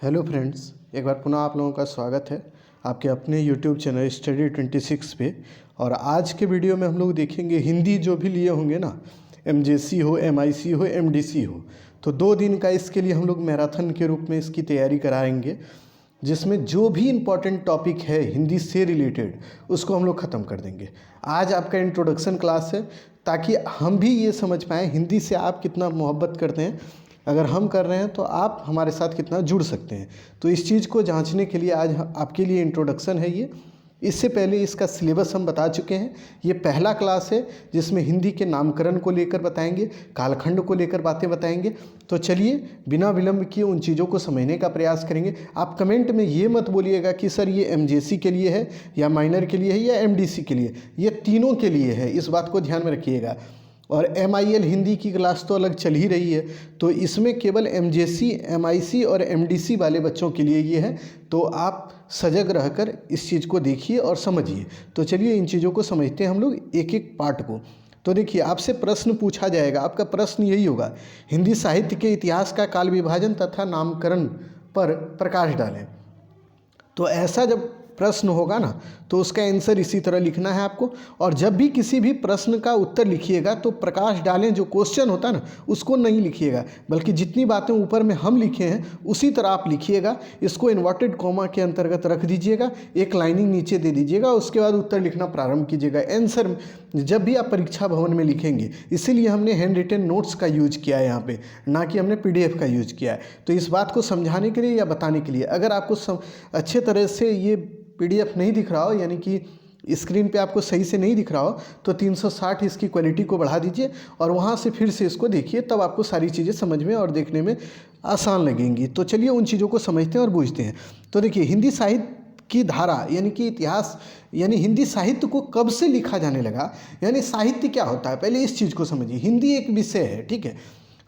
Hello friends, एक बार पुनः आप लोगों का स्वागत है आपके अपने यूट्यूब चैनल स्टडी 26 पे। और आज के वीडियो में हम लोग देखेंगे हिंदी जो भी लिए होंगे ना, एमजेसी हो, एमआईसी हो, एमडीसी हो, तो 2 दिन का इसके लिए हम लोग मैराथन के रूप में इसकी तैयारी कराएंगे, जिसमें जो भी इम्पॉर्टेंट टॉपिक है हिंदी से रिलेटेड उसको हम लोग ख़त्म कर देंगे। आज आपका इंट्रोडक्शन क्लास है ताकि हम भी ये समझ पाएँ हिंदी से आप कितना मोहब्बत करते हैं। अगर हम कर रहे हैं तो आप हमारे साथ कितना जुड़ सकते हैं। तो इस चीज़ को जांचने के लिए आज आपके लिए इंट्रोडक्शन है ये। इससे पहले इसका सिलेबस हम बता चुके हैं। ये पहला क्लास है जिसमें हिंदी के नामकरण को लेकर बताएंगे, कालखंड को लेकर बातें बताएंगे। तो चलिए बिना विलंब किए उन चीज़ों को समझने का प्रयास करेंगे। आप कमेंट में ये मत बोलिएगा कि सर ये एमजेसी के लिए है या माइनर के लिए है या एमडीसी के लिए, ये तीनों के लिए है, इस बात को ध्यान में रखिएगा। और MIL हिंदी की क्लास तो अलग चल ही रही है, तो इसमें केवल एमजेसी, MIC और MDC वाले बच्चों के लिए ये है। तो आप सजग रहकर इस चीज़ को देखिए और समझिए। तो चलिए इन चीज़ों को समझते हैं हम लोग एक एक पार्ट को। तो देखिए, आपसे प्रश्न पूछा जाएगा। आपका प्रश्न यही होगा, हिंदी साहित्य के इतिहास का काल विभाजन तथा नामकरण पर प्रकाश डालें। तो ऐसा जब प्रश्न होगा ना, तो उसका आंसर इसी तरह लिखना है आपको। और जब भी किसी भी प्रश्न का उत्तर लिखिएगा तो प्रकाश डालें जो क्वेश्चन होता है ना, उसको नहीं लिखिएगा, बल्कि जितनी बातें ऊपर में हम लिखे हैं उसी तरह आप लिखिएगा। इसको इन्वर्टेड कॉमा के अंतर्गत रख दीजिएगा, एक लाइनिंग नीचे दे दीजिएगा, उसके बाद उत्तर लिखना प्रारंभ कीजिएगा। आंसर जब भी आप परीक्षा भवन में लिखेंगे, इसीलिए हमने हैंड रिटन नोट्स का यूज किया है यहाँ पे, ना कि हमने PDF का यूज किया है। तो इस बात को समझाने के लिए या बताने के लिए, अगर आपको अच्छे तरह से ये PDF नहीं दिख रहा हो, यानी कि स्क्रीन पे आपको सही से नहीं दिख रहा हो, तो 360 इसकी क्वालिटी को बढ़ा दीजिए और वहाँ से फिर से इसको देखिए, तब आपको सारी चीज़ें समझ में और देखने में आसान लगेंगी। तो चलिए उन चीज़ों को समझते हैं और बूझते हैं। तो देखिए, हिंदी साहित्य की धारा यानी कि इतिहास, यानी हिंदी साहित्य को कब से लिखा जाने लगा, यानी साहित्य क्या होता है, पहले इस चीज़ को समझिए। हिंदी एक विषय है, ठीक है,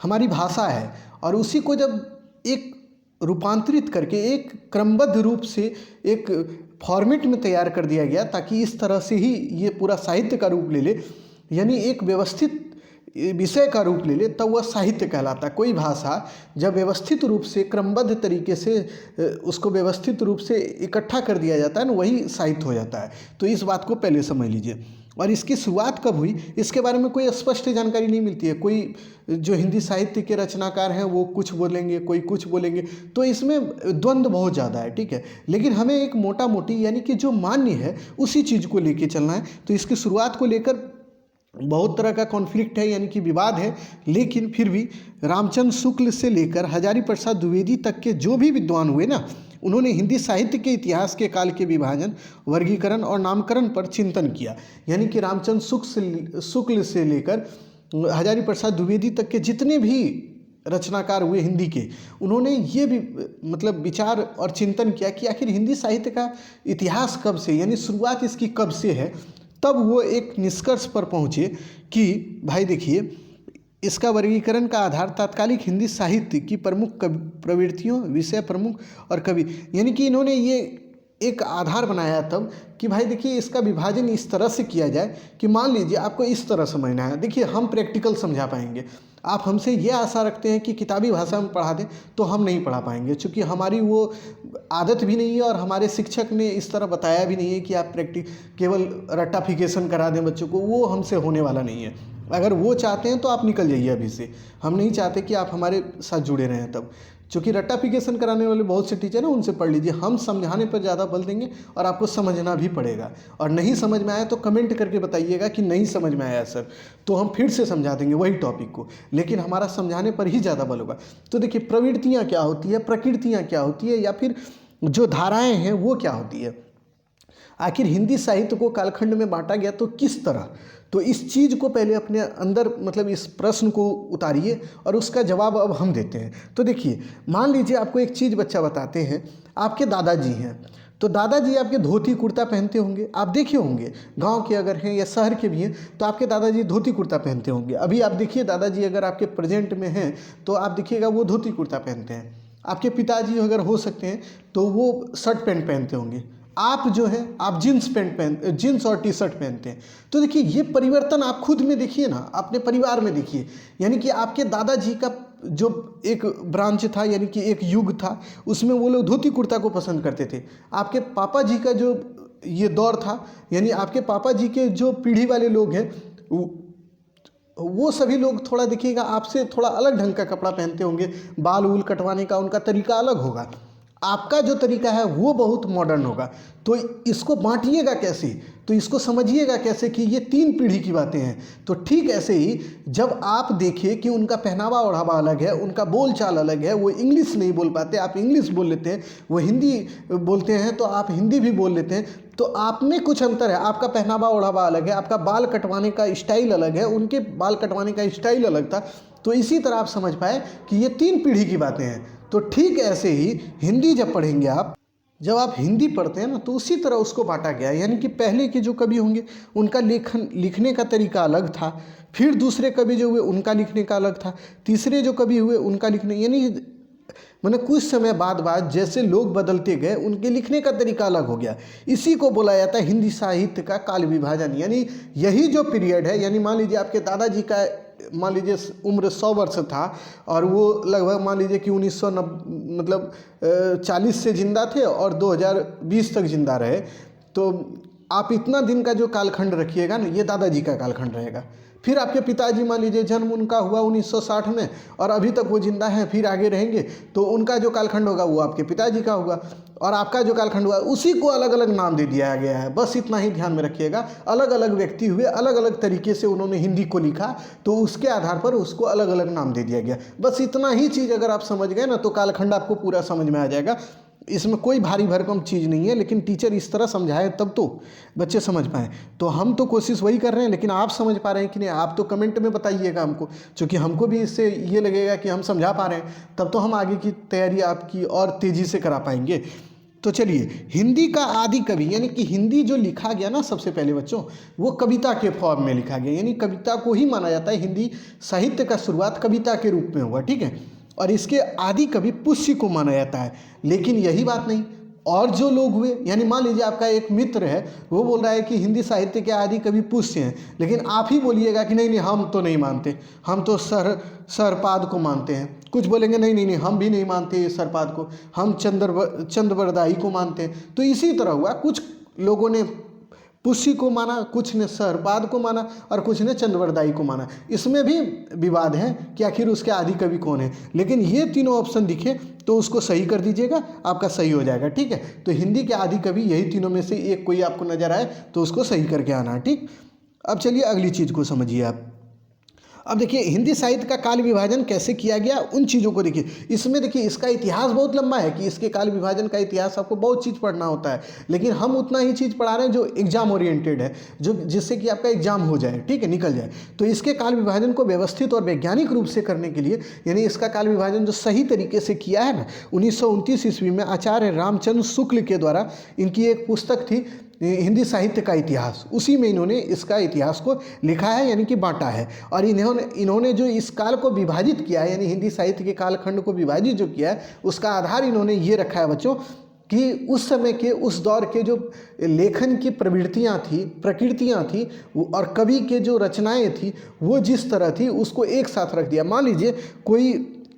हमारी भाषा है, और उसी को जब एक रूपांतरित करके एक क्रमबद्ध रूप से एक फॉर्मेट में तैयार कर दिया गया, ताकि इस तरह से ही ये पूरा साहित्य का रूप ले ले, यानी एक व्यवस्थित विषय का रूप ले ले, तब वह साहित्य कहलाता है। कोई भाषा जब व्यवस्थित रूप से क्रमबद्ध तरीके से उसको व्यवस्थित रूप से इकट्ठा कर दिया जाता है ना, वही साहित्य हो जाता है। तो इस बात को पहले समझ लीजिए। और इसकी शुरुआत कब हुई, इसके बारे में कोई स्पष्ट जानकारी नहीं मिलती है। कोई जो हिंदी साहित्य के रचनाकार हैं वो कुछ बोलेंगे, कोई कुछ बोलेंगे, तो इसमें द्वंद्व बहुत ज़्यादा है, ठीक है। लेकिन हमें एक मोटा मोटी यानी कि जो मान्य है उसी चीज़ को लेके चलना है। तो इसकी शुरुआत को लेकर बहुत तरह का कॉन्फ्लिक्ट है, यानी कि विवाद है, लेकिन फिर भी रामचंद्र शुक्ल से लेकर हजारी प्रसाद द्विवेदी तक के जो भी विद्वान हुए ना, उन्होंने हिंदी साहित्य के इतिहास के काल के विभाजन, वर्गीकरण और नामकरण पर चिंतन किया। यानी कि रामचंद्र शुक्ल से लेकर हजारी प्रसाद द्विवेदी तक के जितने भी रचनाकार हुए हिंदी के, उन्होंने ये भी मतलब विचार और चिंतन किया कि आखिर हिंदी साहित्य का इतिहास कब से, यानी शुरुआत इसकी कब से है। तब वो एक निष्कर्ष पर पहुँचे कि भाई देखिए, इसका वर्गीकरण का आधार तात्कालिक हिंदी साहित्य की प्रमुख प्रवृत्तियों, विषय प्रमुख और कवि, यानी कि इन्होंने ये एक आधार बनाया तब कि भाई देखिए, इसका विभाजन इस तरह से किया जाए कि मान लीजिए आपको इस तरह समझना है। देखिए, हम प्रैक्टिकल समझा पाएंगे। आप हमसे ये आशा रखते हैं कि किताबी भाषा में पढ़ा दें, तो हम नहीं पढ़ा पाएंगे, क्योंकि हमारी वो आदत भी नहीं है और हमारे शिक्षक ने इस तरह बताया भी नहीं है कि आप केवल रट्टाफिकेशन करा दें बच्चों को, वो हमसे होने वाला नहीं है। अगर वो चाहते हैं तो आप निकल जाइए अभी से, हम नहीं चाहते कि आप हमारे साथ जुड़े रहें तब। चूँकि रट्टाफिकेशन कराने वाले बहुत से टीचर हैं, उनसे पढ़ लीजिए। हम समझाने पर ज़्यादा बल देंगे और आपको समझना भी पड़ेगा। और नहीं समझ में आया तो कमेंट करके बताइएगा कि नहीं समझ में आया सर, तो हम फिर से समझा देंगे वही टॉपिक को, लेकिन हमारा समझाने पर ही ज़्यादा बल होगा। तो देखिए, प्रवृत्तियाँ क्या होती है, प्रकृतियाँ क्या होती है, या फिर जो धाराएँ हैं वो क्या होती है, आखिर हिंदी साहित्य को कालखंड में बांटा गया तो किस तरह। तो इस चीज़ को पहले अपने अंदर, मतलब इस प्रश्न को उतारिए और उसका जवाब अब हम देते हैं। तो देखिए, मान लीजिए आपको एक चीज़ बच्चा बताते हैं, आपके दादाजी हैं, तो दादाजी आपके धोती कुर्ता पहनते होंगे, आप देखे होंगे। गांव के अगर हैं या शहर के भी हैं तो आपके दादाजी धोती कुर्ता पहनते होंगे। अभी आप देखिए, दादाजी अगर आपके प्रेजेंट में हैं तो आप देखिएगा वो धोती कुर्ता पहनते हैं। आपके पिताजी अगर हो सकते हैं तो वो शर्ट पैंट पहनते होंगे। आप जो है आप जीन्स और टी-शर्ट पहनते हैं। तो देखिए, ये परिवर्तन आप खुद में देखिए ना, अपने परिवार में देखिए। यानी कि आपके दादाजी का जो एक ब्रांच था यानी कि एक युग था, उसमें वो लोग धोती कुर्ता को पसंद करते थे। आपके पापा जी का जो ये दौर था, यानी आपके पापा जी के जो पीढ़ी वाले लोग हैं वो सभी लोग थोड़ा देखिएगा आपसे थोड़ा अलग ढंग का कपड़ा पहनते होंगे, बाल वूल कटवाने का उनका तरीका अलग होगा, आपका जो तरीका है वो बहुत मॉडर्न होगा। तो इसको बांटिएगा कैसे, तो इसको समझिएगा कैसे कि ये 3 पीढ़ी की बातें हैं। तो ठीक ऐसे ही जब आप देखिए कि उनका पहनावा ओढ़ावा अलग है, उनका बोल चाल अलग है, वो इंग्लिश नहीं बोल पाते, आप इंग्लिश बोल लेते हैं, वो हिंदी बोलते हैं तो आप हिंदी भी बोल लेते हैं, तो आप में कुछ अंतर है। आपका पहनावा ओढ़ावा अलग है, आपका बाल कटवाने का स्टाइल अलग है, उनके बाल कटवाने का स्टाइल अलग था। तो इसी तरह आप समझ पाए कि ये 3 पीढ़ी की बातें हैं। तो ठीक ऐसे ही हिंदी जब पढ़ेंगे आप, जब आप हिंदी पढ़ते हैं ना, तो उसी तरह उसको बांटा गया है। यानी कि पहले के जो कवि होंगे उनका लिखने का तरीका अलग था, फिर दूसरे कवि जो हुए उनका लिखने का अलग था, तीसरे जो कवि हुए उनका लिखने, यानी मैंने कुछ समय बाद जैसे लोग बदलते गए उनके लिखने का तरीका अलग हो गया। इसी को बोला जाता है हिंदी साहित्य का काल विभाजन। यानी यही जो पीरियड है, यानी मान लीजिए आपके दादाजी का मान लीजिए उम्र 100 वर्ष था और वो लगभग मान लीजिए कि 1990 मतलब 40 से जिंदा थे और 2020 तक जिंदा रहे, तो आप इतना दिन का जो कालखंड रखिएगा ना, ये दादाजी का कालखंड रहेगा। फिर आपके पिताजी मान लीजिए जन्म उनका हुआ 1960 में और अभी तक वो जिंदा हैं, फिर आगे रहेंगे, तो उनका जो कालखंड होगा वो आपके पिताजी का होगा, और आपका जो कालखंड हुआ उसी को अलग अलग नाम दे दिया गया है। बस इतना ही ध्यान में रखिएगा, अलग अलग व्यक्ति हुए, अलग अलग तरीके से उन्होंने हिंदी को लिखा, तो उसके आधार पर उसको अलग अलग नाम दे दिया गया। बस इतना ही चीज़ अगर आप समझ गए ना, तो कालखंड आपको पूरा समझ में आ जाएगा। इसमें कोई भारी भरकम चीज़ नहीं है, लेकिन टीचर इस तरह समझाए तब तो बच्चे समझ पाएँ। तो हम तो कोशिश वही कर रहे हैं, लेकिन आप समझ पा रहे हैं कि नहीं, आप तो कमेंट में बताइएगा हमको, क्योंकि हमको भी इससे ये लगेगा कि हम समझा पा रहे हैं, तब तो हम आगे की तैयारी आपकी और तेज़ी से करा पाएंगे। तो चलिए, हिंदी का आदि कवि, यानी कि हिंदी जो लिखा गया ना सबसे पहले बच्चों, वो कविता के फॉर्म में लिखा गया, यानी कविता को ही माना जाता है। हिंदी साहित्य का शुरुआत कविता के रूप में हुआ, ठीक है, और इसके आदि कवि पुष्य को माना जाता है। लेकिन यही बात नहीं, और जो लोग हुए, यानी मान लीजिए आपका एक मित्र है, वो बोल रहा है कि हिंदी साहित्य के आदि कवि पुष्य हैं, लेकिन आप ही बोलिएगा कि नहीं नहीं हम तो नहीं मानते, हम तो सरपाद को मानते हैं। कुछ बोलेंगे नहीं नहीं नहीं हम भी नहीं मानते सरपाद को, हम चंद्रवरदाई को मानते हैं। तो इसी तरह हुआ, कुछ लोगों ने पुष्य को माना, कुछ ने सरपाद को माना और कुछ ने चंद्रवरदाई को माना। इसमें भी विवाद है कि आखिर उसके आदि कवि कौन है, लेकिन ये तीनों ऑप्शन दिखे तो उसको सही कर दीजिएगा, आपका सही हो जाएगा, ठीक है। तो हिंदी के आदि कवि यही तीनों में से एक कोई आपको नजर आए तो उसको सही करके आना, ठीक। अब चलिए अगली चीज़ को समझिए आप। अब देखिए हिंदी साहित्य का काल विभाजन कैसे किया गया, उन चीज़ों को देखिए। इसमें देखिए इसका इतिहास बहुत लंबा है कि इसके काल विभाजन का इतिहास आपको बहुत चीज़ पढ़ना होता है, लेकिन हम उतना ही चीज़ पढ़ा रहे हैं जो एग्जाम ओरिएंटेड है, जो जिससे कि आपका एग्जाम हो जाए, ठीक है, निकल जाए। तो इसके काल विभाजन को व्यवस्थित और वैज्ञानिक रूप से करने के लिए, यानी इसका काल विभाजन जो सही तरीके से किया है ना, 1929 ईस्वी में आचार्य रामचंद्र शुक्ल के द्वारा इनकी एक पुस्तक थी हिंदी साहित्य का इतिहास, उसी में इन्होंने इसका इतिहास को लिखा है, यानी कि बांटा है। और इन्होंने जो इस काल को विभाजित किया है, यानी हिंदी साहित्य के कालखंड को विभाजित जो किया है, उसका आधार इन्होंने ये रखा है बच्चों कि उस समय के, उस दौर के जो लेखन की प्रवृत्तियाँ थी, प्रकृतियाँ थी, और कवि के जो रचनाएँ थी वो जिस तरह थी उसको एक साथ रख दिया। मान लीजिए कोई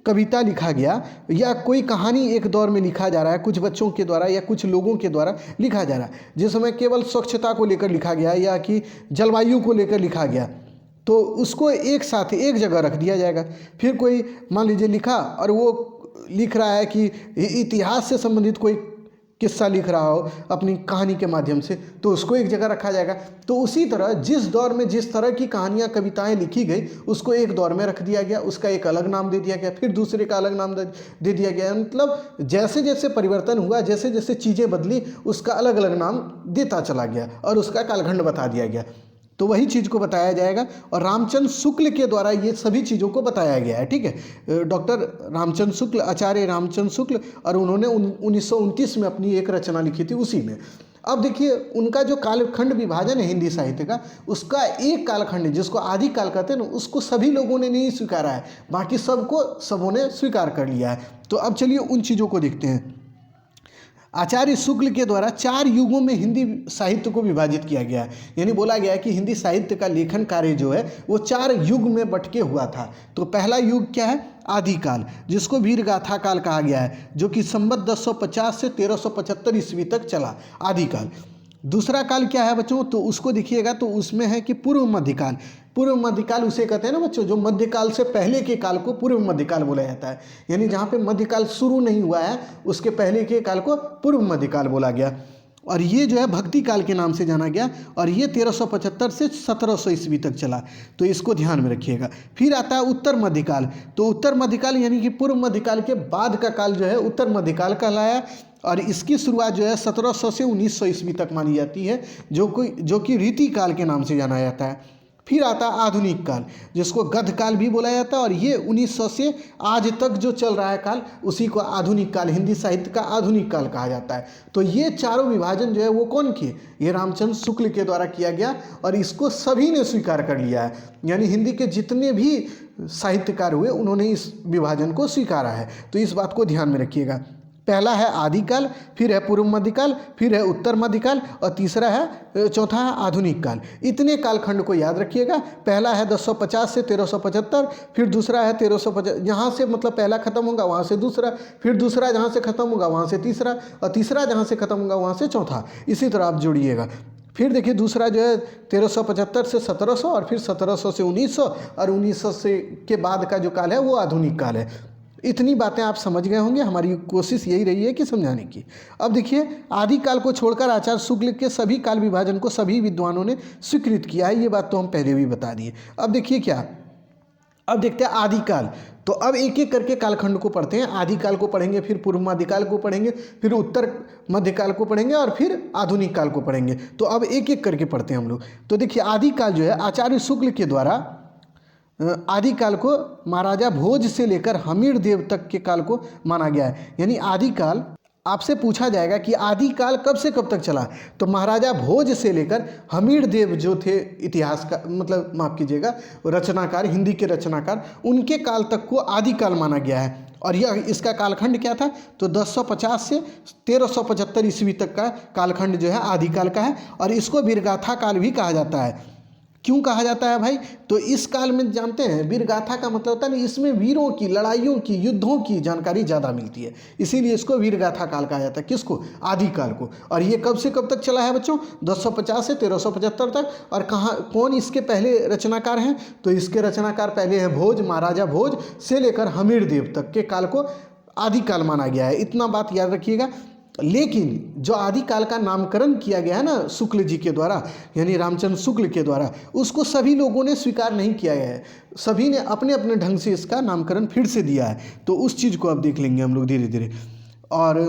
कविता लिखा गया या कोई कहानी एक दौर में लिखा जा रहा है, कुछ बच्चों के द्वारा या कुछ लोगों के द्वारा लिखा जा रहा है, जिस समय केवल स्वच्छता को लेकर लिखा गया या कि जलवायु को लेकर लिखा गया, तो उसको एक साथ एक जगह रख दिया जाएगा। फिर कोई मान लीजिए लिखा और वो लिख रहा है कि इतिहास से संबंधित कोई किस्सा लिख रहा हो अपनी कहानी के माध्यम से, तो उसको एक जगह रखा जाएगा। तो उसी तरह जिस दौर में जिस तरह की कहानियाँ कविताएं लिखी गई उसको एक दौर में रख दिया गया, उसका एक अलग नाम दे दिया गया, फिर दूसरे का अलग नाम दे दिया गया। मतलब जैसे जैसे परिवर्तन हुआ, जैसे जैसे चीज़ें बदली, उसका अलग अलग नाम देता चला गया और उसका कालखंड बता दिया गया। तो वही चीज़ को बताया जाएगा और रामचंद्र शुक्ल के द्वारा ये सभी चीज़ों को बताया गया है, ठीक है। डॉक्टर रामचंद्र शुक्ल, आचार्य रामचंद्र शुक्ल, और उन्होंने 1929 में अपनी एक रचना लिखी थी उसी में। अब देखिए उनका जो कालखंड विभाजन है हिंदी साहित्य का, उसका एक कालखंड जिसको आदि काल कहते हैं ना, उसको सभी लोगों ने नहीं स्वीकारा है, बाकी सबों ने स्वीकार कर लिया है। तो अब चलिए उन चीज़ों को देखते हैं। आचार्य शुक्ल के द्वारा 4 युगों में हिंदी साहित्य को विभाजित किया गया है, यानी बोला गया है कि हिंदी साहित्य का लेखन कार्य जो है वो 4 युग में बट के हुआ था। तो पहला युग क्या है, आदिकाल, जिसको वीर गाथा काल कहा गया है, जो कि संवत 1050 से 1375 ईस्वी तक चला, आदिकाल। दूसरा काल क्या है बच्चों, तो उसको देखिएगा तो उसमें है कि पूर्व मध्यकाल। पूर्व मध्यकाल उसे कहते हैं ना बच्चों, जो मध्यकाल से पहले के काल को पूर्व मध्यकाल बोला जाता है, यानी जहाँ पे मध्यकाल शुरू नहीं हुआ है उसके पहले के काल को पूर्व मध्यकाल बोला गया। और ये जो है भक्ति काल के नाम से जाना गया, और ये 1375 से 1700 ईस्वी तक चला, तो इसको ध्यान में रखिएगा। फिर आता है उत्तर मध्यकाल। तो उत्तर मध्यकाल यानी कि पूर्व मध्यकाल के बाद का काल जो है उत्तर मध्यकाल कहलाया, और इसकी शुरुआत जो है 1700 से 1900 ईस्वी तक मानी जाती है, जो कि रीति काल के नाम से जाना जाता है। फिर आता है आधुनिक काल, जिसको गद्य काल भी बोला जाता है, और ये 1900 से आज तक जो चल रहा है काल, उसी को आधुनिक काल, हिंदी साहित्य का आधुनिक काल कहा जाता है। तो ये चारों विभाजन जो है वो कौन किए, ये रामचंद्र शुक्ल के द्वारा किया गया, और इसको सभी ने स्वीकार कर लिया है, यानी हिंदी के जितने भी साहित्यकार हुए उन्होंने इस विभाजन को स्वीकारा है। तो इस बात को ध्यान में रखिएगा। पहला है आदिकाल, फिर है पूर्व मध्यकाल, फिर है उत्तर मध्यकाल, और तीसरा है, चौथा है आधुनिक काल। इतने कालखंड को याद रखिएगा। पहला है 1050 से 1375, फिर दूसरा है 1350, यहाँ से मतलब पहला खत्म होगा वहाँ से दूसरा, फिर दूसरा जहाँ से खत्म होगा वहाँ से तीसरा, और तीसरा जहाँ से खत्म होगा वहाँ से चौथा। इसी तरह आप जोड़िएगा। फिर देखिए दूसरा जो है 1375 से 1700, और फिर 1700 से 1900, और 1900 से के बाद का जो काल है वो आधुनिक काल है। इतनी बातें आप समझ गए होंगे, हमारी कोशिश यही रही है कि समझाने की। अब देखिए आदिकाल को छोड़कर आचार्य शुक्ल के सभी काल विभाजन को सभी विद्वानों ने स्वीकृत किया है, ये बात तो हम पहले भी बता दिए। अब देखिए क्या, अब देखते हैं आदिकाल। तो अब एक एक करके कालखंड को पढ़ते हैं। आदिकाल को पढ़ेंगे, फिर पूर्व मध्यकाल को पढ़ेंगे, फिर उत्तर मध्यकाल को पढ़ेंगे, और फिर आधुनिक काल को पढ़ेंगे। तो अब एक एक करके पढ़ते हैं हम लोग। तो देखिए आदिकाल जो है आचार्य शुक्ल के द्वारा आदिकाल को महाराजा भोज से लेकर हमीर देव तक के काल को माना गया है। यानी आदिकाल, आपसे पूछा जाएगा कि आदिकाल कब से कब तक चला, तो महाराजा भोज से लेकर हमीर देव जो थे इतिहास का मतलब माफ़ कीजिएगा रचनाकार, हिंदी के रचनाकार, उनके काल तक को आदिकाल माना गया है। और यह इसका कालखंड क्या था, तो 1050 से 1375 ईस्वी तक का कालखंड जो है आदिकाल का है, और इसको वीरगाथा काल भी कहा जाता है। क्यों कहा जाता है भाई, तो इस काल में जानते हैं वीरगाथा का मतलब होता है ना, इसमें वीरों की, लड़ाइयों की, युद्धों की जानकारी ज़्यादा मिलती है, इसीलिए इसको वीरगाथा काल कहा जाता है। किसको, आदिकाल को। और ये कब से कब तक चला है बच्चों, 1050 से 1375 तक। और कहाँ, कौन इसके पहले रचनाकार हैं, तो इसके रचनाकार पहले हैं भोज, महाराजा भोज से लेकर हमीर देव तक के काल को आदिकाल माना गया है। इतना बात याद रखिएगा। लेकिन जो आदिकाल का नामकरण किया गया है ना शुक्ल जी के द्वारा, यानी रामचंद्र शुक्ल के द्वारा, उसको सभी लोगों ने स्वीकार नहीं किया गया है। सभी ने अपने अपने ढंग से इसका नामकरण फिर से दिया है। तो उस चीज़ को अब देख लेंगे हम लोग धीरे धीरे। और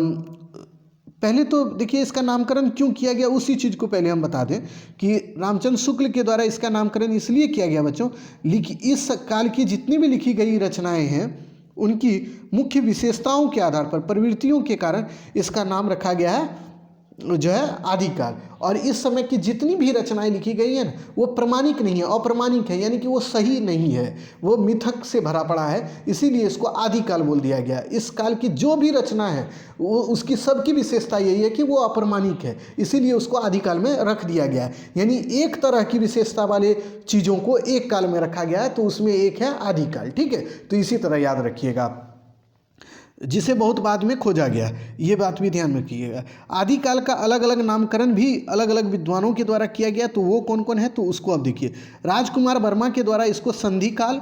पहले तो देखिए इसका नामकरण क्यों किया गया, उसी चीज़ को पहले हम बता दें कि रामचंद्र शुक्ल के द्वारा इसका नामकरण इसलिए किया गया बच्चों, इस काल की जितनी भी लिखी गई रचनाएँ हैं उनकी मुख्य विशेषताओं के आधार पर, प्रवृत्तियों के कारण इसका नाम रखा गया है जो है आदिकाल। और इस समय की जितनी भी रचनाएं लिखी गई हैं वो प्रमाणिक नहीं है, अप्रमाणिक है, यानी कि वो सही नहीं है, वो मिथक से भरा पड़ा है, इसीलिए इसको आदिकाल बोल दिया गया। इस काल की जो भी रचना है वो उसकी सबकी विशेषता यही है कि वो अप्रमाणिक है, इसीलिए उसको आदिकाल में रख दिया गया है। यानी एक तरह की विशेषता वाले चीज़ों को एक काल में रखा गया है, तो उसमें एक है आदिकाल। ठीक है, तो इसी तरह याद रखिएगा आप, जिसे बहुत बाद में खोजा गया, ये बात भी ध्यान में रखिएगा। आदिकाल का अलग अलग नामकरण भी अलग अलग विद्वानों के द्वारा किया गया, तो वो कौन कौन है, तो उसको अब देखिए। राजकुमार वर्मा के द्वारा इसको संधि काल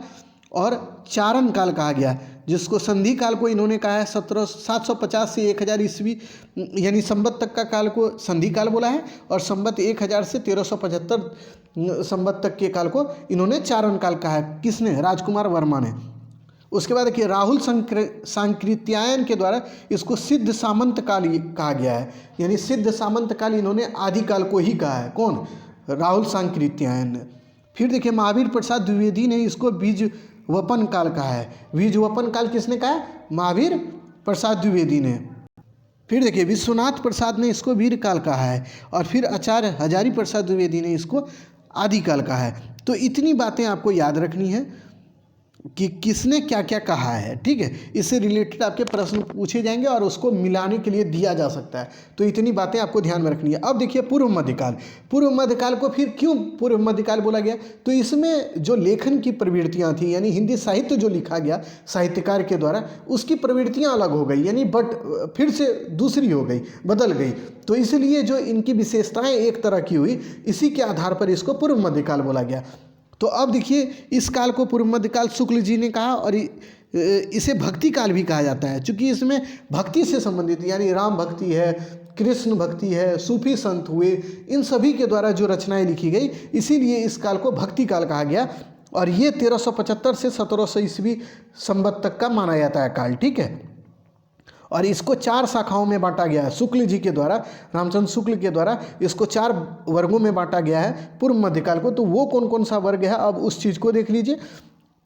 और चारण काल कहा गया, जिसको संधि काल को इन्होंने कहा है 750 से 1000 ईस्वी यानी संवत तक का काल को संधि काल बोला है, और संवत 1000 से 1375 संवत तक के काल को इन्होंने चारण काल कहा है। किसने, राजकुमार वर्मा ने। उसके बाद देखिए राहुल सांकृत्यायन के द्वारा इसको सिद्ध सामंत काल कहा गया है, यानी सिद्ध सामंत काल इन्होंने आदिकाल को ही कहा है। कौन, राहुल सांकृत्यायन ने। फिर देखिए महावीर प्रसाद द्विवेदी ने इसको बीजवपन काल कहा है। बीजवपन काल किसने कहा है, महावीर प्रसाद द्विवेदी ने। फिर देखिए विश्वनाथ प्रसाद ने इसको वीर काल कहा है, और फिर आचार्य हजारी प्रसाद द्विवेदी ने इसको आदिकाल कहा है। तो इतनी बातें आपको याद रखनी है। कि किसने क्या क्या कहा है, ठीक है। इससे रिलेटेड आपके प्रश्न पूछे जाएंगे और उसको मिलाने के लिए दिया जा सकता है। तो इतनी बातें आपको ध्यान में रखनी है। अब देखिए पूर्व मध्यकाल। पूर्व मध्यकाल को फिर क्यों पूर्व मध्यकाल बोला गया? तो इसमें जो लेखन की प्रवृत्तियाँ थी, यानी हिंदी साहित्य जो लिखा गया साहित्यकार के द्वारा, उसकी प्रवृत्तियाँ अलग हो गई, यानी फिर से दूसरी हो गई, बदल गई। तो इसलिए जो इनकी विशेषताएँ एक तरह की हुई, इसी के आधार पर इसको पूर्व मध्यकाल बोला गया। तो अब देखिए इस काल को पूर्व मध्यकाल शुक्ल जी ने कहा, और इसे भक्ति काल भी कहा जाता है, क्योंकि इसमें भक्ति से संबंधित यानी राम भक्ति है, कृष्ण भक्ति है, सूफी संत हुए, इन सभी के द्वारा जो रचनाएं लिखी गई, इसीलिए इस काल को भक्ति काल कहा गया। और ये 1375 से 1700 ईस्वी संवत तक का माना जाता है काल, ठीक है। और इसको 4 शाखाओं में बांटा गया है शुक्ल जी के द्वारा, रामचंद्र शुक्ल के द्वारा इसको 4 वर्गों में बांटा गया है पूर्व मध्यकाल को। तो वो कौन कौन सा वर्ग है, अब उस चीज़ को देख लीजिए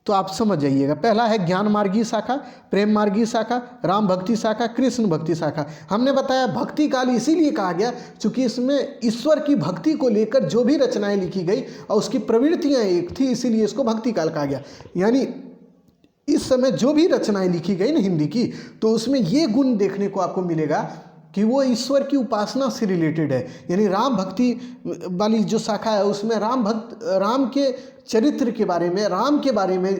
तो आप समझ जाइएगा। पहला है ज्ञान मार्गी शाखा, प्रेम मार्गी शाखा, राम भक्ति शाखा, कृष्ण भक्ति शाखा। हमने बताया भक्ति काल इसीलिए कहा गया क्योंकि इसमें ईश्वर की भक्ति को लेकर जो भी रचनाएं लिखी गई और उसकी प्रवृत्तियाँ एक थी, इसीलिए इसको भक्ति काल कहा गया। यानी इस समय जो भी रचनाएं लिखी गई ना हिंदी की, तो उसमें ये गुण देखने को आपको मिलेगा कि वो ईश्वर की उपासना से रिलेटेड है। यानी राम भक्ति वाली जो शाखा है उसमें राम के चरित्र के बारे में, राम के बारे में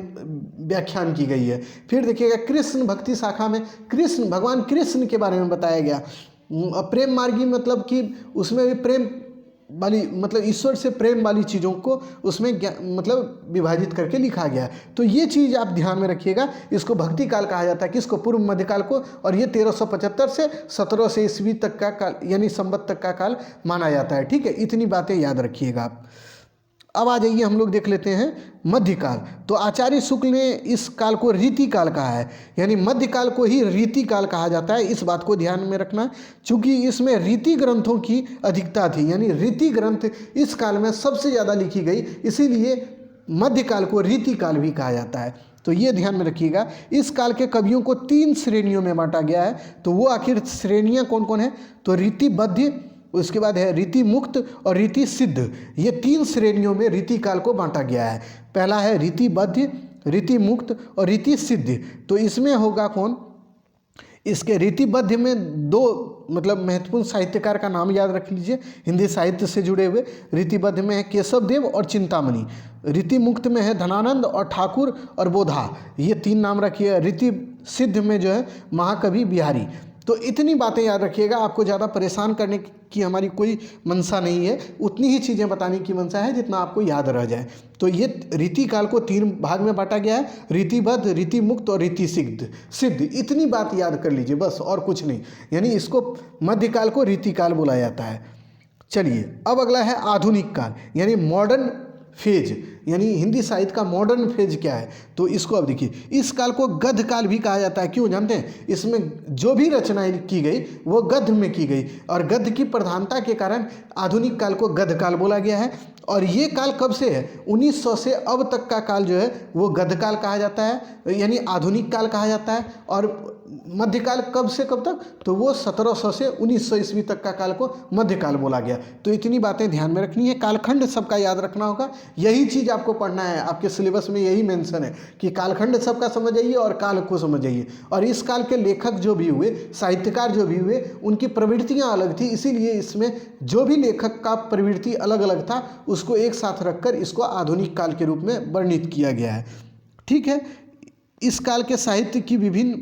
व्याख्यान की गई है। फिर देखिएगा कृष्ण भक्ति शाखा में भगवान कृष्ण के बारे में बताया गया। प्रेम मार्गी मतलब कि उसमें भी प्रेम वाली मतलब ईश्वर से प्रेम वाली चीज़ों को उसमें मतलब विभाजित करके लिखा गया है। तो ये चीज़ आप ध्यान में रखिएगा, इसको भक्ति काल कहा जाता है, किसको? पूर्व मध्यकाल को। और ये 1375 से 1700 ईस्वी तक का काल यानी संवत तक का काल माना जाता है, ठीक है। इतनी बातें याद रखिएगा आप। अब आ जाइए हम लोग देख लेते हैं मध्यकाल। तो आचार्य शुक्ल ने इस काल को रीति काल कहा है, यानी मध्यकाल को ही रीति काल कहा जाता है। इस बात को ध्यान में रखना, चूँकि इसमें रीति ग्रंथों की अधिकता थी, यानी रीति ग्रंथ इस काल में सबसे ज़्यादा लिखी गई, इसीलिए मध्यकाल को रीति काल भी कहा जाता है। तो ये ध्यान में रखिएगा। इस काल के कवियों को 3 श्रेणियों में बांटा गया है। तो वो आखिर श्रेणियाँ कौन कौन है? तो रीतिबद्ध, उसके बाद है रीति मुक्त और रीति सिद्ध। ये 3 श्रेणियों में रीति काल को बांटा गया है। पहला है रीतिबद्ध, रीति मुक्त और रीति सिद्ध। तो इसमें होगा कौन? इसके रीतिबद्ध में 2 मतलब महत्वपूर्ण साहित्यकार का नाम याद रख लीजिए, हिंदी साहित्य से जुड़े हुए। रीतिबद्ध में है केशव देव और चिंतामणि। रीति मुक्त में है धनानंद और ठाकुर और बोधा, ये 3 नाम रखिए। रीति सिद्ध में जो है महाकवि बिहारी। तो इतनी बातें याद रखिएगा, आपको ज़्यादा परेशान करने की हमारी कोई मंशा नहीं है, उतनी ही चीज़ें बताने की मंशा है जितना आपको याद रह जाए। तो ये रीति काल को 3 भाग में बांटा गया है, रीतिबद्ध, रीति मुक्त और रीति सिद्ध। इतनी बात याद कर लीजिए बस, और कुछ नहीं। यानी इसको मध्यकाल को रीति काल बोला जाता है। चलिए अब अगला है आधुनिक काल, यानी मॉडर्न फेज, यानी हिंदी साहित्य का मॉडर्न फेज क्या है? तो इसको अब देखिए, इस काल को गद्य काल भी कहा जाता है। क्यों जानते हैं? इसमें जो भी रचनाएं की गई वो गद्य में की गई, और गद्य की प्रधानता के कारण आधुनिक काल को गद्य काल बोला गया है। और ये काल कब से है? 1900 से अब तक का काल जो है वो गद्य काल कहा जाता है, यानी आधुनिक काल कहा जाता है। और मध्यकाल कब से कब तक? तो वो 1700 से 1900 ईस्वी तक का काल को मध्यकाल बोला गया। तो इतनी बातें ध्यान में रखनी है, कालखंड सबका याद रखना होगा। यही चीज़ आपको पढ़ना है, आपके सिलेबस में यही मेंशन है कि कालखंड सबका समझ आइए और काल को समझ आइए। और इस काल के लेखक जो भी हुए, साहित्यकार जो भी हुए, उनकी प्रवृत्तियाँ अलग थी, इसीलिए इसमें जो भी लेखक का प्रवृत्ति अलग अलग था उसको एक साथ रखकर इसको आधुनिक काल के रूप में वर्णित किया गया है, ठीक है। इस काल के साहित्य की विभिन्न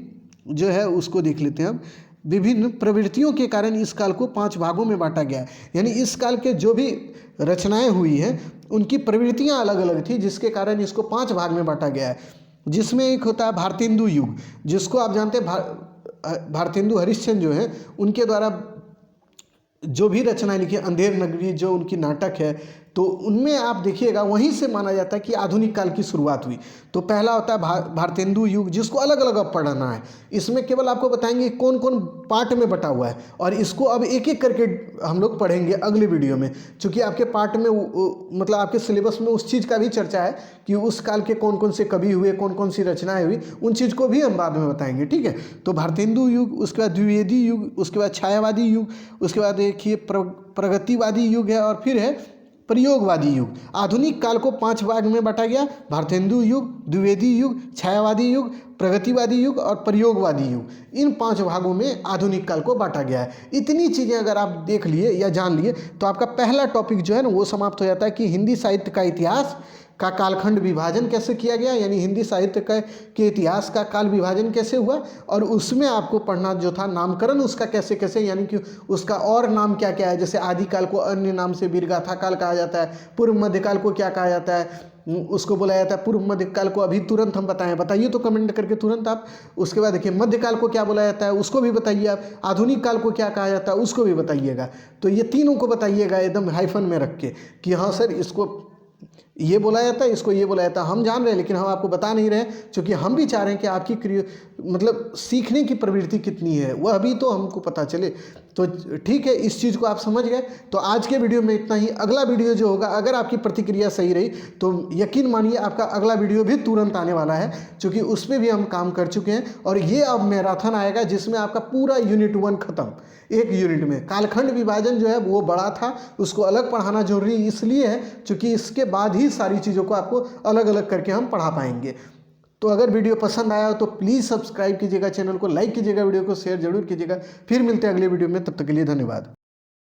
जो है उसको देख लेते हैं हम। विभिन्न प्रवृत्तियों के कारण इस काल को 5 भागों में बांटा गया है, यानी इस काल के जो भी रचनाएं हुई हैं उनकी प्रवृत्तियां अलग अलग थी, जिसके कारण इसको 5 भाग में बांटा गया है। जिसमें एक होता है भारतेंदु युग, जिसको आप जानते हैं भारतेंदु हरिश्चंद्र जो है उनके द्वारा जो भी रचनाएं लिखी, अंधेर नगरी जो उनकी नाटक है, तो उनमें आप देखिएगा वहीं से माना जाता है कि आधुनिक काल की शुरुआत हुई। तो पहला होता है भारतेंदु युग, जिसको अलग अलग अब पढ़ना है। इसमें केवल आपको बताएंगे कौन कौन पार्ट में बटा हुआ है, और इसको अब एक एक करके हम लोग पढ़ेंगे अगले वीडियो में, क्योंकि आपके पार्ट में मतलब आपके सिलेबस में उस चीज़ का भी चर्चा है कि उस काल के कौन कौन से कवि हुए, कौन कौन सी रचनाएँ हुई, उन चीज़ को भी हम बाद में बताएंगे, ठीक है। तो भारतेंदु युग, उसके बाद द्विवेदी युग, उसके बाद छायावादी युग, उसके बाद देखिए प्रगतिवादी युग है, और फिर है प्रयोगवादी युग। आधुनिक काल को 5 भाग में बांटा गया, भारतेंदु युग, द्विवेदी युग, छायावादी युग, प्रगतिवादी युग और प्रयोगवादी युग। इन 5 भागों में आधुनिक काल को बांटा गया है। इतनी चीज़ें अगर आप देख लिए या जान लिए तो आपका पहला टॉपिक जो है ना वो समाप्त हो जाता है कि हिंदी साहित्य का इतिहास का कालखंड विभाजन कैसे किया गया, यानी हिंदी साहित्य के इतिहास का काल विभाजन कैसे हुआ, और उसमें आपको पढ़ना जो था नामकरण उसका कैसे कैसे, यानी कि उसका और नाम क्या क्या है। जैसे आदिकाल को अन्य नाम से वीरगाथा काल कहा जाता है, पूर्व मध्यकाल को क्या कहा जाता है, उसको बोला जाता है पूर्व मध्यकाल को। अभी तुरंत हम बताइए तो कमेंट करके तुरंत आप। उसके बाद देखिए मध्यकाल को क्या बोला जाता है उसको भी बताइए आप। आधुनिक काल को क्या कहा जाता है उसको भी बताइएगा। तो ये तीनों को बताइएगा एकदम हाइफन में रख के कि हाँ सर इसको ये बोला जाता है, इसको ये बोला जाता है। हम जान रहे हैं लेकिन हम आपको बता नहीं रहे क्योंकि हम भी चाह रहे हैं कि आपकी मतलब सीखने की प्रवृत्ति कितनी है वह भी तो हमको पता चले। तो ठीक है, इस चीज़ को आप समझ गए। तो आज के वीडियो में इतना ही। अगला वीडियो जो होगा, अगर आपकी प्रतिक्रिया सही रही तो यकीन मानिए आपका अगला वीडियो भी तुरंत आने वाला है, क्योंकि उसमें भी हम काम कर चुके हैं। और ये अब मैराथन आएगा जिसमें आपका पूरा यूनिट 1 खत्म, एक यूनिट में। कालखंड विभाजन जो है वो बड़ा था, उसको अलग पढ़ाना जरूरी इसलिए है क्योंकि इसके बाद ही सारी चीज़ों को आपको अलग अलग करके हम पढ़ा पाएंगे। तो अगर वीडियो पसंद आया हो तो प्लीज़ सब्सक्राइब कीजिएगा, चैनल को लाइक कीजिएगा, वीडियो को शेयर जरूर कीजिएगा। फिर मिलते हैं अगले वीडियो में, तब तक के लिए धन्यवाद।